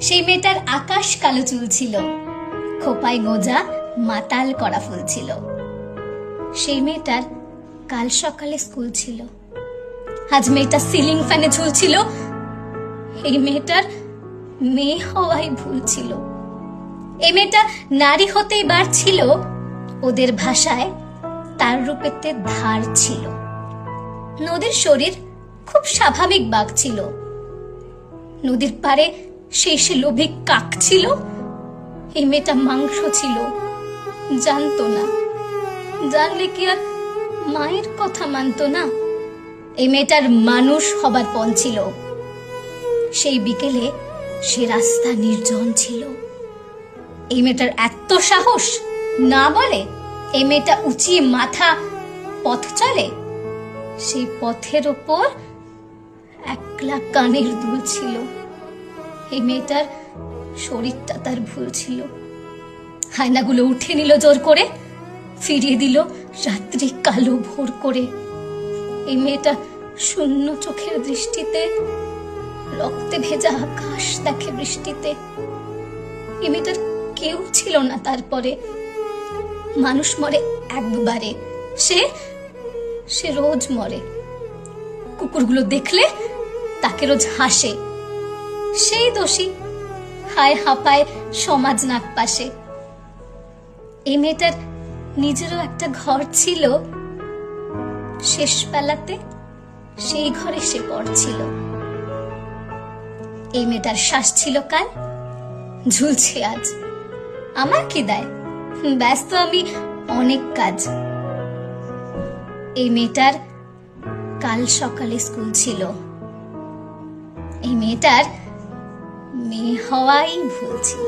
সেই মেয়েটার আকাশ কালো চুল ছিল, খোপায় গোজা মাতাল করা ফুল ছিল। সেই মেয়েটার কাল সকালে স্কুল ছিল, আজ মেয়েটা সিলিং ফ্যানে ঝুলছিল। এই মেয়েটার মেয়ে হওয়াই ভুল ছিল। এই মেয়েটা নারী হতেই বাড়ছিল, ওদের ভাষায় তার রূপেতে ধার ছিল। নদীর শরীর খুব স্বাভাবিক বাঘ ছিল, নদীর পারে সেই সে লোভী কাক ছিল। এই মেয়েটা মাংস ছিল, জানতো না, জানলে কি আর মায়ের কথা মানতো না। এই মেয়েটার মানুষ হবার পণ ছিল। সেই বিকেলে সে রাস্তা নির্জন ছিল। এই মেয়েটার এত সাহস না বলে এই মেয়েটা উঁচিয়ে মাথা পথ চলে। সেই পথের ওপর একলা কানের দুল ছিল। এই মেয়েটার শরীরটা তার ভুল ছিল। হায়নাগুলো উঠে নিল জোর করে, ফিরিয়ে দিল রাত্রি কালো ভোর করে। এই মেয়েটা শূন্য চোখের দৃষ্টিতে রক্তে ভেজা আকাশ দেখে বৃষ্টিতে। এই মেয়েটার কেউ ছিল না তারপরে। মানুষ মরে একবারে, সে রোজ মরে। কুকুরগুলো দেখলে তাকে রোজ হাসে, সেই দোষী, হায় হাঁপায় সমাজ নাক পাশে। এই মেয়েটার নিজেরও একটা ঘর ছিল, শেষ বেলাতে সেই ঘরে সে পড়ছিল। এই মেয়েটার শ্বাস ছিল কাল, ঝুলছে আজ। আমার কি দায়, ব্যস্ত আমি অনেক কাজ। এই মেয়েটার কাল সকালে স্কুল ছিল। এই মেয়েটার মেয়ে হওয়াই ভুল ছিল।